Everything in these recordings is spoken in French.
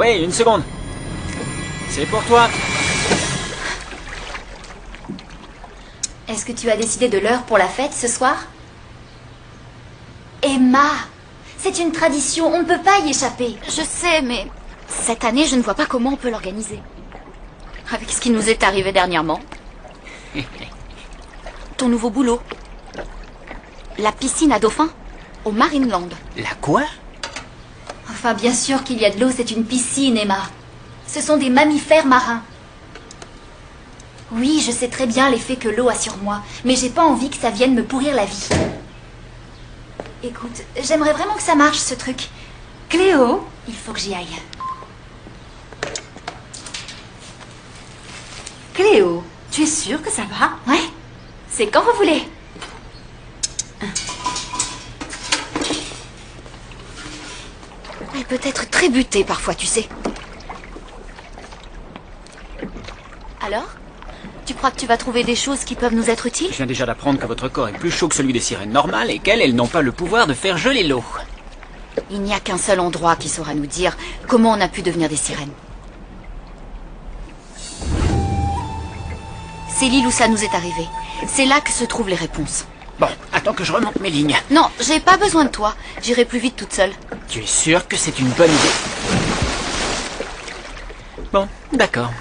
Oui, une seconde. C'est pour toi. Est-ce que tu as décidé de l'heure pour la fête ce soir? Emma, c'est une tradition, on ne peut pas y échapper. Je sais, mais cette année, je ne vois pas comment on peut l'organiser. Avec ce qui nous est arrivé dernièrement. Ton nouveau boulot. La piscine à dauphins, au Marineland. La quoi? Enfin, bien sûr qu'il y a de l'eau, c'est une piscine, Emma. Ce sont des mammifères marins. Oui, je sais très bien l'effet que l'eau a sur moi, mais j'ai pas envie que ça vienne me pourrir la vie. Écoute, j'aimerais vraiment que ça marche, ce truc. Cléo, il faut que j'y aille. Cléo, tu es sûre que ça va? Ouais, c'est quand vous voulez. Elle peut être très butée parfois, tu sais. Alors? Tu crois que tu vas trouver des choses qui peuvent nous être utiles? Je viens déjà d'apprendre que votre corps est plus chaud que celui des sirènes normales et qu'elles, elles n'ont pas le pouvoir de faire geler l'eau. Il n'y a qu'un seul endroit qui saura nous dire comment on a pu devenir des sirènes. C'est l'île où ça nous est arrivé. C'est là que se trouvent les réponses. Bon, attends que je remonte mes lignes. Non, j'ai pas besoin de toi. J'irai plus vite toute seule. Tu es sûr que c'est une bonne idée? Bon, d'accord.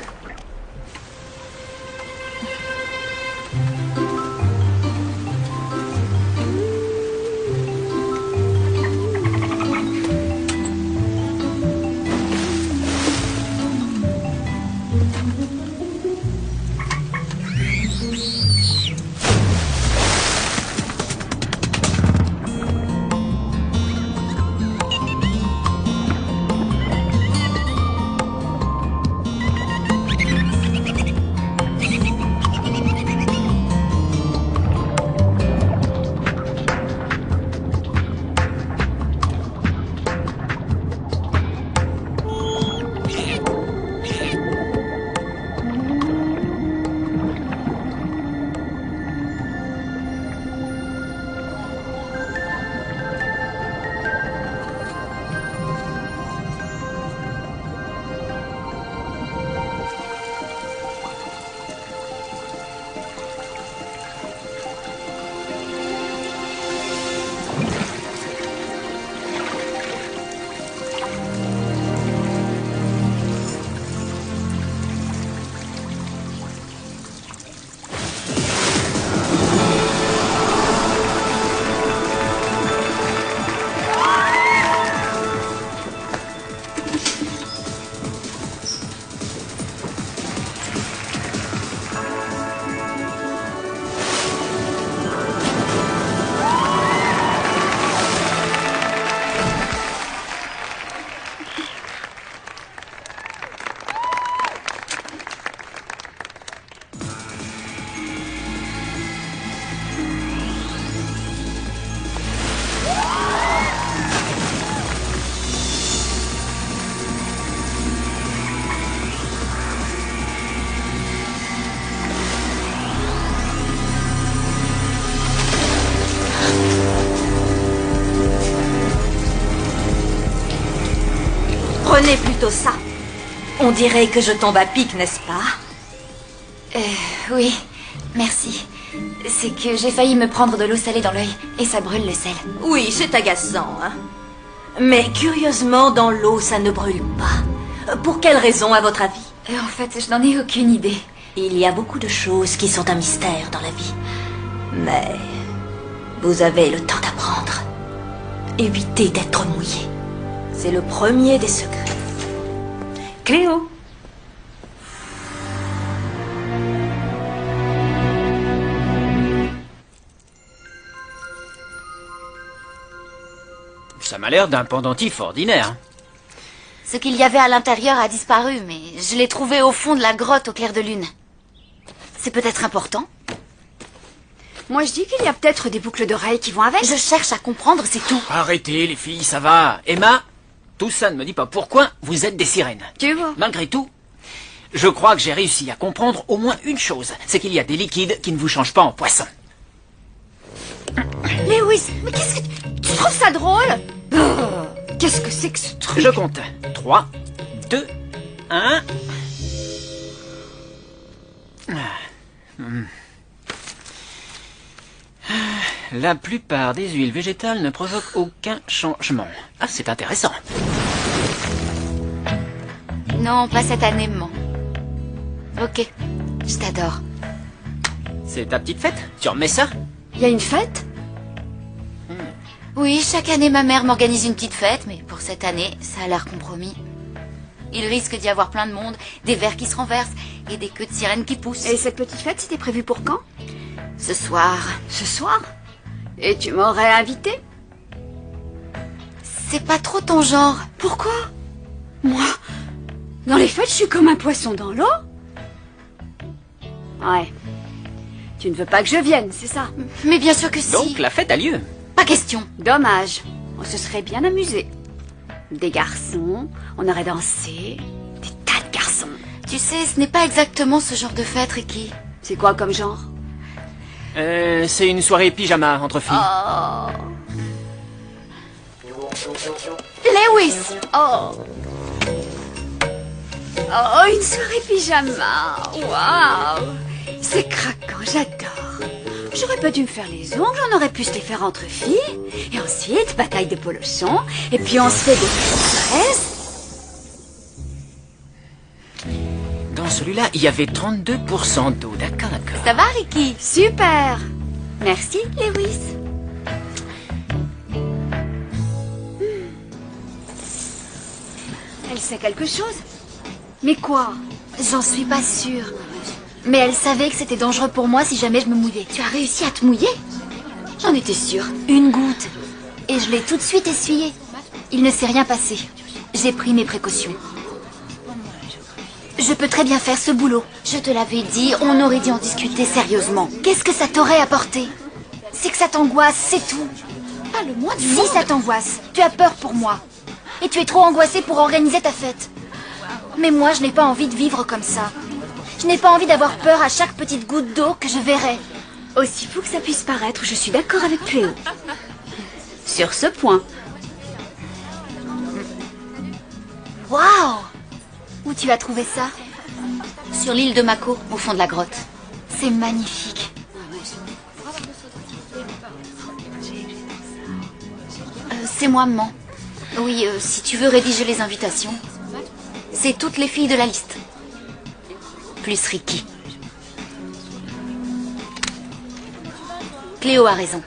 Prenez plutôt ça. On dirait que je tombe à pic, n'est-ce pas? Oui, merci. C'est que j'ai failli me prendre de l'eau salée dans l'œil et ça brûle le sel. Oui, c'est agaçant, hein. Mais curieusement, dans l'eau, ça ne brûle pas. Pour quelle raison, à votre avis? En fait, je n'en ai aucune idée. Il y a beaucoup de choses qui sont un mystère dans la vie. Mais vous avez le temps d'apprendre. Évitez d'être mouillé. C'est le premier des secrets. Cléo. Ça m'a l'air d'un pendentif ordinaire. Ce qu'il y avait à l'intérieur a disparu, mais je l'ai trouvé au fond de la grotte au clair de lune. C'est peut-être important. Moi, je dis qu'il y a peut-être des boucles d'oreilles qui vont avec. Je cherche à comprendre, c'est tout. Arrêtez les filles, ça va. Emma, tout ça ne me dit pas pourquoi vous êtes des sirènes. Tu vois. Malgré tout, je crois que j'ai réussi à comprendre au moins une chose. C'est qu'il y a des liquides qui ne vous changent pas en poisson. Lewis, mais qu'est-ce que tu trouves ça drôle? Qu'est-ce que c'est que ce truc? Je compte. 3, 2, 1. La plupart des huiles végétales ne provoquent aucun changement. Ah, c'est intéressant. Non, pas cette année, maman. Ok, je t'adore. C'est ta petite fête? Tu remets ça? Il y a une fête? Oui, chaque année, ma mère m'organise une petite fête, mais pour cette année, ça a l'air compromis. Il risque d'y avoir plein de monde, des verres qui se renversent et des queues de sirènes qui poussent. Et cette petite fête, c'était prévu pour quand? Ce soir, Ce soir? Et tu m'aurais invité? c'est pas trop ton genre. Pourquoi? Moi, dans les fêtes, je suis comme un poisson dans l'eau. Ouais. Tu ne veux pas que je vienne, c'est ça? Mais bien sûr que si. Donc la fête a lieu. Pas question. Dommage. On se serait bien amusé. Des garçons, on aurait dansé. Des tas de garçons. Tu sais, ce n'est pas exactement ce genre de fête, Ricky. C'est quoi comme genre? C'est une soirée pyjama entre filles. Oh. Lewis! Oh. Oh, une soirée pyjama. Waouh. C'est craquant, j'adore. J'aurais pas dû me faire les ongles, on aurait pu se les faire entre filles. Et ensuite, bataille de polochons. Et puis on se fait des fraises. Dans celui-là, il y avait 32% d'eau. D'accord, d'accord. Ça va, Ricky? Super. Merci, Lewis. Elle sait quelque chose? Mais quoi? J'en suis pas sûre. Mais elle savait que c'était dangereux pour moi si jamais je me mouillais. Tu as réussi à te mouiller? J'en étais sûre. Une goutte. Et je l'ai tout de suite essuyée. Il ne s'est rien passé. J'ai pris mes précautions. Je peux très bien faire ce boulot. Je te l'avais dit, on aurait dû en discuter sérieusement. Qu'est-ce que ça t'aurait apporté? C'est que ça t'angoisse, c'est tout. Pas le moins du monde. Si ça t'angoisse, tu as peur pour moi. Et tu es trop angoissée pour organiser ta fête. Mais moi, je n'ai pas envie de vivre comme ça. Je n'ai pas envie d'avoir peur à chaque petite goutte d'eau que je verrai. Aussi fou que ça puisse paraître, je suis d'accord avec Cléo. Sur ce point. Waouh! Où tu as trouvé ça? Sur l'île de Mako, au fond de la grotte. C'est magnifique. C'est moi, maman. Oui, si tu veux rédiger les invitations. C'est toutes les filles de la liste. Plus Ricky. Cléo a raison.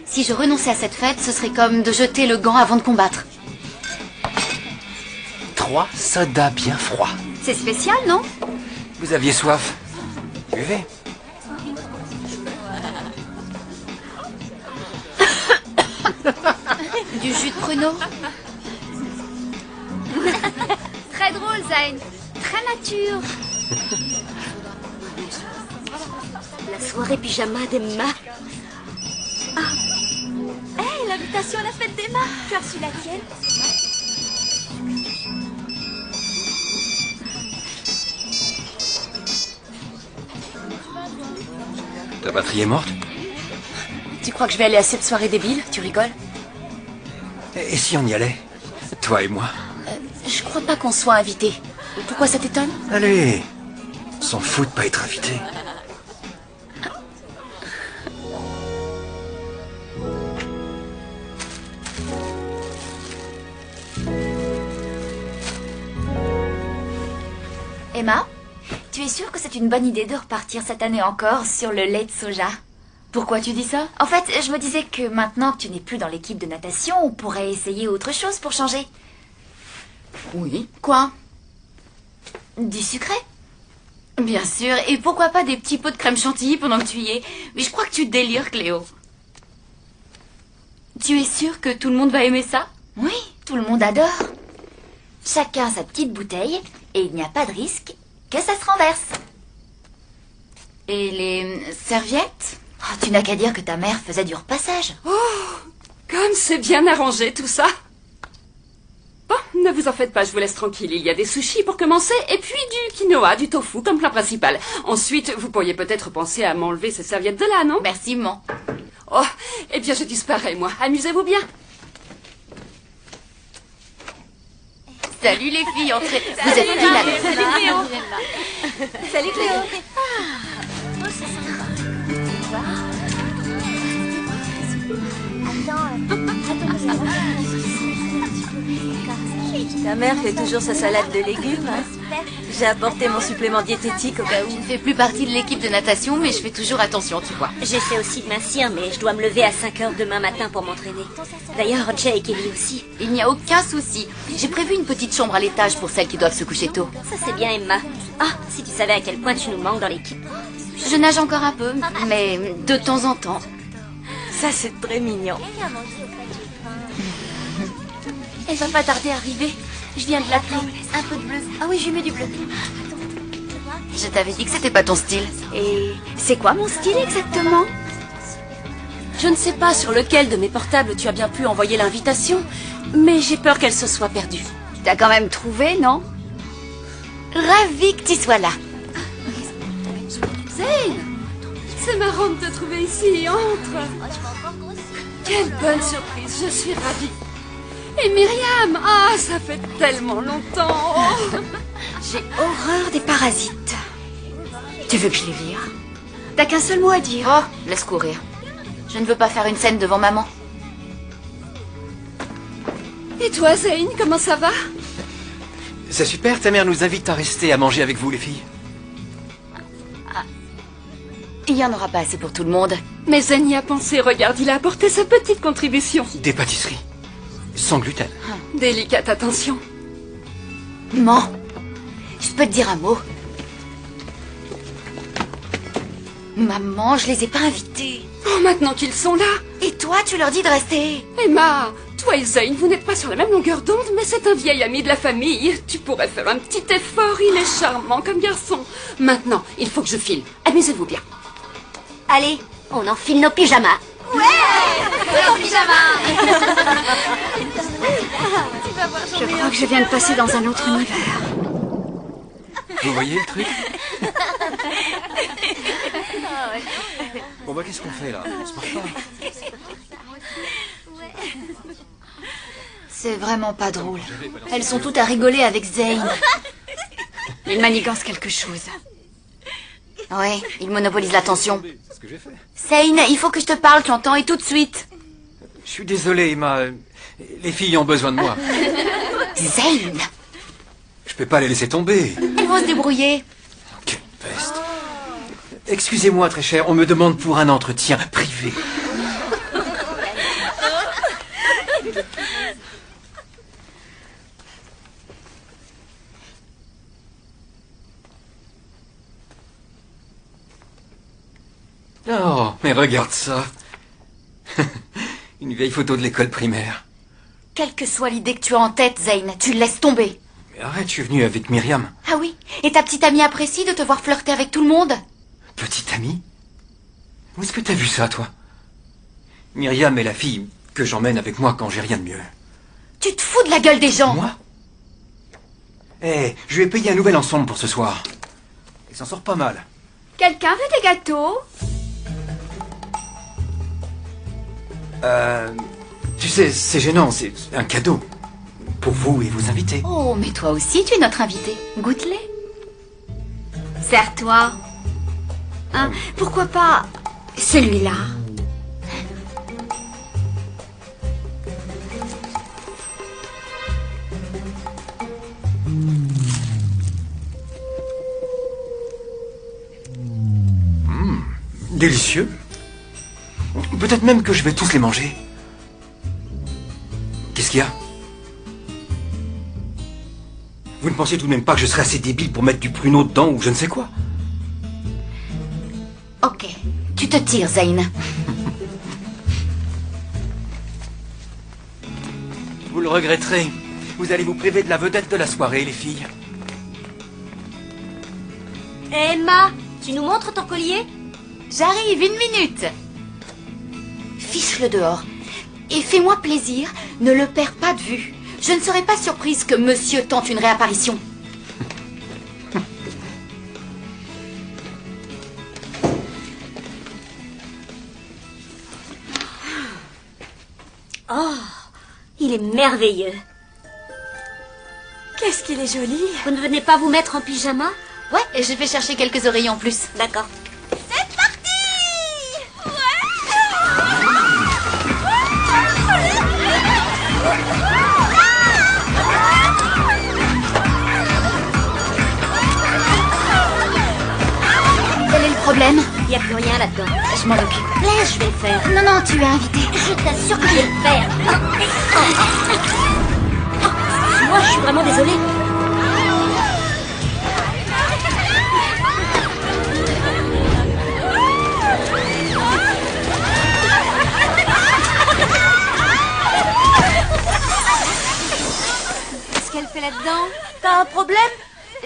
Si je renonçais à cette fête, ce serait comme de jeter le gant avant de combattre. 3 sodas bien froids. C'est spécial, non? Vous aviez soif? Buvez. Du jus de pruneau? Très drôle, Zayn. Très nature. La soirée pyjama d'Emma. Hé, l'invitation à la fête d'Emma. Tu as reçu la tienne? Ta batterie est morte? Tu crois que je vais aller à cette soirée débile? Tu rigoles? Et si on y allait? Toi et moi? Je crois pas qu'on soit invités. Pourquoi ça t'étonne? Allez! On s'en fout de pas être invité. Emma, tu es sûre que c'est une bonne idée de repartir cette année encore sur le lait de soja? Pourquoi tu dis ça? En fait, je me disais que maintenant que tu n'es plus dans l'équipe de natation, on pourrait essayer autre chose pour changer. Oui. Quoi? Du sucré? Bien sûr. Et pourquoi pas des petits pots de crème chantilly pendant que tu y es? Mais je crois que tu délires, Cléo. Tu es sûre que tout le monde va aimer ça? Oui, tout le monde adore. Chacun sa petite bouteille, et il n'y a pas de risque que ça se renverse. Et les serviettes? Oh, tu n'as qu'à dire que ta mère faisait du repassage. Comme c'est bien arrangé tout ça. Bon, ne vous en faites pas, je vous laisse tranquille. Il y a des sushis pour commencer, et puis du quinoa, du tofu comme plat principal. Ensuite, vous pourriez peut-être penser à m'enlever ces serviettes de là, non? Merci, maman. Oh, eh bien je disparais, moi. Amusez-vous bien. Salut les filles, entrez. Vous êtes pile à l'aise. Salut Cléo. Salut Cléo. Ta mère fait toujours sa salade de légumes. J'ai apporté mon supplément diététique au cas où. Je ne fais plus partie de l'équipe de natation, mais je fais toujours attention, tu vois. J'essaie aussi de mincir, mais je dois me lever à 5 heures demain matin pour m'entraîner. D'ailleurs, Jay et Kelly aussi. Il n'y a aucun souci. J'ai prévu une petite chambre à l'étage pour celles qui doivent se coucher tôt. Ça, c'est bien, Emma. Ah, si tu savais à quel point tu nous manques dans l'équipe. Je nage encore un peu, mais de temps en temps. Ça, c'est très mignon. Elle va pas tarder à arriver. Je viens de l'appeler. Un peu de bleu. Ah oui, je lui mets du bleu. Je t'avais dit que c'était pas ton style. Et c'est quoi mon style exactement? Je ne sais pas sur lequel de mes portables tu as bien pu envoyer l'invitation, mais j'ai peur qu'elle se soit perdue. T'as quand même trouvé, non? Ravie que tu sois là. Zane, c'est marrant de te trouver ici. Entre. Quelle bonne surprise, je suis ravie. Et Myriam, ah, ça fait tellement longtemps. Oh. J'ai horreur des parasites. Tu veux que je les vire? T'as qu'un seul mot à dire. Oh, laisse courir. Je ne veux pas faire une scène devant maman. Et toi, Zane, comment ça va? C'est super, ta mère nous invite à rester à manger avec vous, les filles. Il n'y en aura pas assez pour tout le monde. Mais Zane y a pensé, regarde, il a apporté sa petite contribution. Des pâtisseries. Sans gluten. Délicate attention. Maman, je peux te dire un mot? Maman, je les ai pas invités. Oh, maintenant qu'ils sont là. Et toi, tu leur dis de rester. Emma, toi et Zane, vous n'êtes pas sur la même longueur d'onde, mais c'est un vieil ami de la famille. Tu pourrais faire un petit effort, il est charmant comme garçon. Maintenant, il faut que je file. Amusez-vous bien. Allez, on enfile nos pyjamas. Je crois que je viens de passer dans un autre univers. Vous voyez le truc? Bon bah qu'est-ce qu'on fait là? On se marre pas. C'est vraiment pas drôle. Elles sont toutes à rigoler avec Zane. Il manigance quelque chose. Ouais, il monopolise l'attention. C'est ce que j'ai fait. Zane, il faut que je te parle, tu entends, et tout de suite. Je suis désolé, Emma. Les filles ont besoin de moi. Zane, Je peux pas les laisser tomber. elles vont se débrouiller. Quelle peste. Excusez-moi, très cher, on me demande pour un entretien privé. Oh, mais regarde ça. Une vieille photo de l'école primaire. Quelle que soit l'idée que tu as en tête, Zane, tu le laisses tomber. Mais arrête, je suis venu avec Myriam. Ah oui? Et ta petite amie apprécie de te voir flirter avec tout le monde? Petite amie? Où est-ce que t'as vu ça, toi? Myriam est la fille que j'emmène avec moi quand j'ai rien de mieux. Tu te fous de la gueule des gens. Moi? Eh, je lui ai payé un nouvel ensemble pour ce soir. Il s'en sort pas mal. Quelqu'un veut des gâteaux? Tu sais, c'est gênant, c'est un cadeau. Pour vous et vos invités. Oh, mais toi aussi, tu es notre invité. Goûte-les. Serre-toi. Hein, pourquoi pas celui-là? Délicieux. Peut-être même que je vais tous les manger. Qu'est-ce qu'il y a? Vous ne pensez tout de même pas que je serais assez débile pour mettre du pruneau dedans ou je ne sais quoi? Ok, tu te tires, Zane. Vous le regretterez. Vous allez vous priver de la vedette de la soirée, les filles. Emma, tu nous montres ton collier? J'arrive, 1 minute. Fiche-le dehors. Et fais-moi plaisir, ne le perds pas de vue. Je ne serai pas surprise que monsieur tente une réapparition. Oh, il est merveilleux. Qu'est-ce qu'il est joli. Vous ne venez pas vous mettre en pyjama? Ouais, et je vais chercher quelques oreillers en plus. D'accord. Quel est le problème? Il n'y a plus rien là-dedans. Je m'en occupe. Laisse, je vais le faire. Non, non, tu es invité. Je t'assure que je vais le faire. Moi, je suis vraiment désolée. Qu'est-ce qu'elle fait là-dedans? T'as un problème?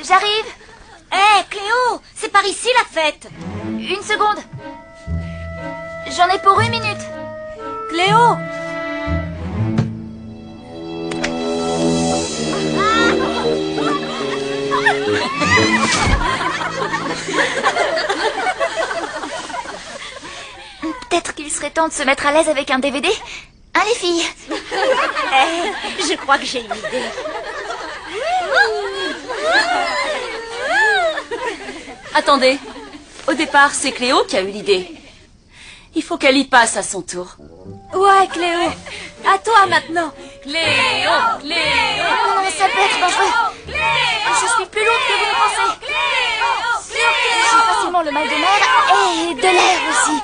J'arrive. Hé, Cléo, c'est par ici la fête. Une seconde. J'en ai pour 1 minute. Cléo! Peut-être qu'il serait temps de se mettre à l'aise avec un DVD. Hein, les filles? Je crois que j'ai une idée. Attendez. Au départ, c'est Cléo qui a eu l'idée. Il faut qu'elle y passe à son tour. Ouais, Cléo. À toi maintenant. Cléo! Cléo! Non, ça peut être dangereux. Je suis plus lourde que vous ne pensez. J'ai facilement le mal de mer et de l'air aussi.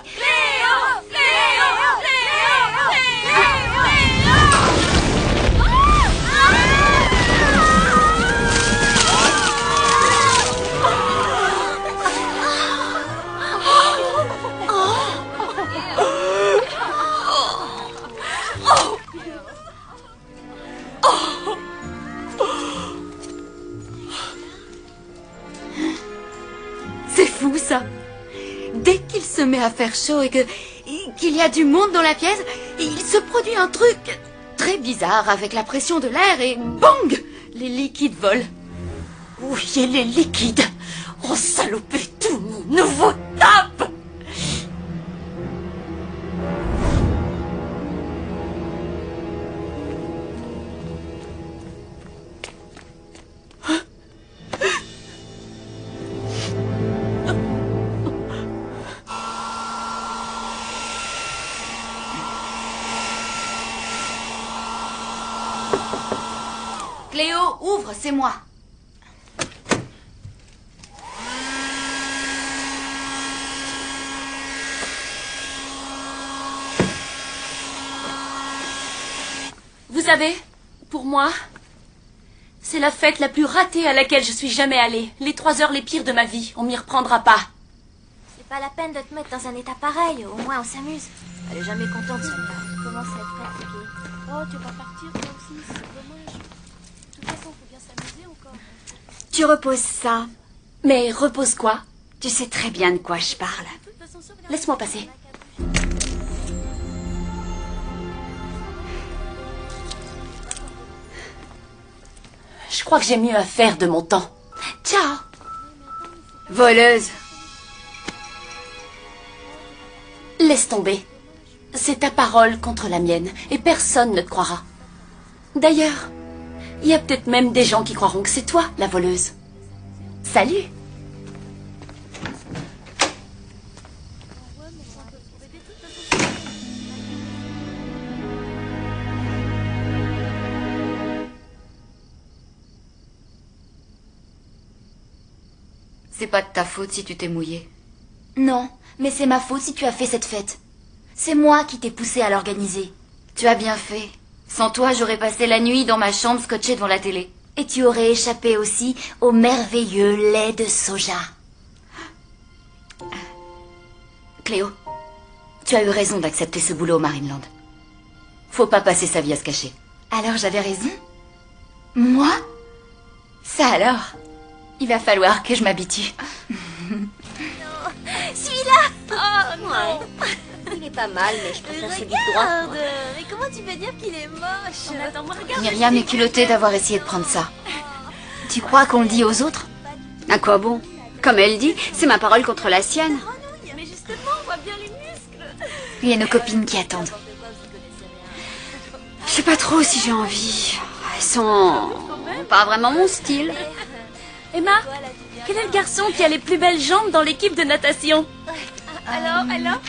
C'est fou, ça. Dès qu'il se met à faire chaud et qu'il y a du monde dans la pièce, il se produit un truc très bizarre avec la pression de l'air et bang! Les liquides volent. Oui, et les liquides ont salopé tout mon nouveau top! Cléo, ouvre, c'est moi. Vous savez, pour moi, c'est la fête la plus ratée à laquelle je suis jamais allée. Les 3 heures les pires de ma vie, on m'y reprendra pas. C'est pas la peine de te mettre dans un état pareil, au moins on s'amuse. Elle est jamais contente, celle-là. Elle commence à être fatiguée. Oh, tu vas pas partir toi aussi, c'est dommage. De toute façon, faut bien s'amuser encore. Tu reposes ça. Mais repose quoi? Tu sais très bien de quoi je parle. De toute façon, sauvegarde. Laisse-moi passer. Je crois que j'ai mieux à faire de mon temps. Ciao. Voleuse. Laisse tomber. C'est ta parole contre la mienne, et personne ne te croira. D'ailleurs, il y a peut-être même des gens qui croiront que c'est toi, la voleuse. Salut. C'est pas de ta faute si tu t'es mouillée. Non, mais c'est ma faute si tu as fait cette fête. C'est moi qui t'ai poussé à l'organiser. Tu as bien fait. Sans toi, j'aurais passé la nuit dans ma chambre scotchée devant la télé. Et tu aurais échappé aussi au merveilleux lait de soja. Cléo, tu as eu raison d'accepter ce boulot au Marineland. Faut pas passer sa vie à se cacher. Alors j'avais raison? Moi? Ça alors? Il va falloir que je m'habitue. Il est pas mal, mais je préfère celui de droite. Mais comment tu peux dire qu'il est moche? Attends-moi, regarde. Myriam est culottée d'avoir essayé de prendre ça. Tu crois qu'on le dit aux autres? À quoi bon? Comme elle dit, c'est ma parole contre la sienne. Mais justement, on voit bien les muscles. Il y a nos copines qui attendent. Je sais pas trop si j'ai envie. Elles sont pas vraiment mon style. Emma, quel est le garçon qui a les plus belles jambes dans l'équipe de natation? Alors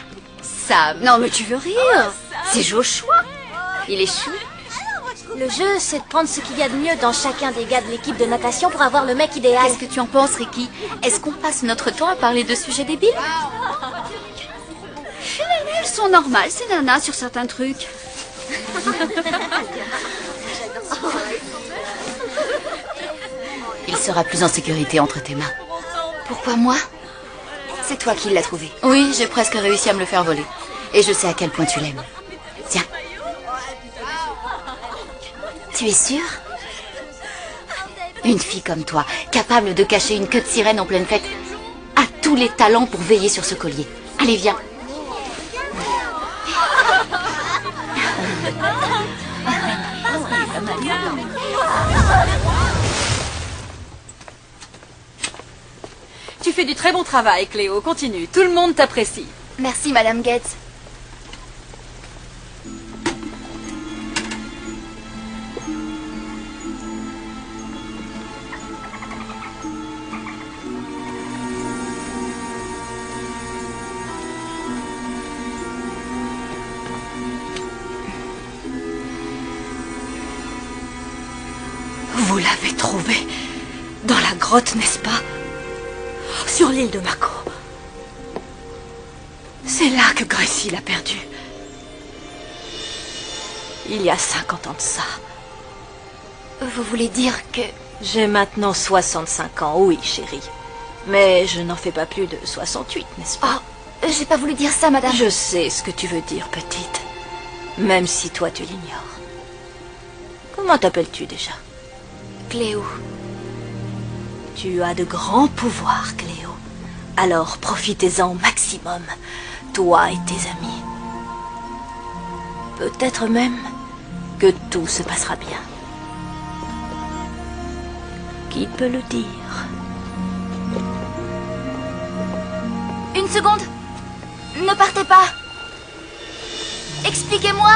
Sam, non mais tu veux rire? C'est Joshua. Il est chou. Le jeu, c'est de prendre ce qu'il y a de mieux dans chacun des gars de l'équipe de natation pour avoir le mec idéal. Qu'est-ce que tu en penses, Ricky? Est-ce qu'on passe notre temps à parler de sujets débiles? Elles sont normales, ces nanas, sur certains trucs. Il sera plus en sécurité entre tes mains. Pourquoi moi? C'est toi qui l'as trouvé. Oui, j'ai presque réussi à me le faire voler. Et je sais à quel point tu l'aimes. Tiens. Tu es sûre? Une fille comme toi, capable de cacher une queue de sirène en pleine fête, a tous les talents pour veiller sur ce collier. Allez, viens. Tu fais du très bon travail, Cléo. Continue. Tout le monde t'apprécie. Merci, Madame Gates. Vous l'avez trouvé dans la grotte, n'est-ce pas? Sur l'île de Mako. C'est là que Gracie l'a perdu. Il y a 50 ans de ça. Vous voulez dire que... J'ai maintenant 65 ans, oui, chérie. Mais je n'en fais pas plus de 68, n'est-ce pas? Oh, j'ai pas voulu dire ça, madame. Je sais ce que tu veux dire, petite. Même si toi, tu l'ignores. Comment t'appelles-tu déjà? Cléo. Tu as de grands pouvoirs, Cléo. Alors profitez-en au maximum, toi et tes amis. Peut-être même que tout se passera bien. Qui peut le dire? Une seconde. Ne partez pas. Expliquez-moi.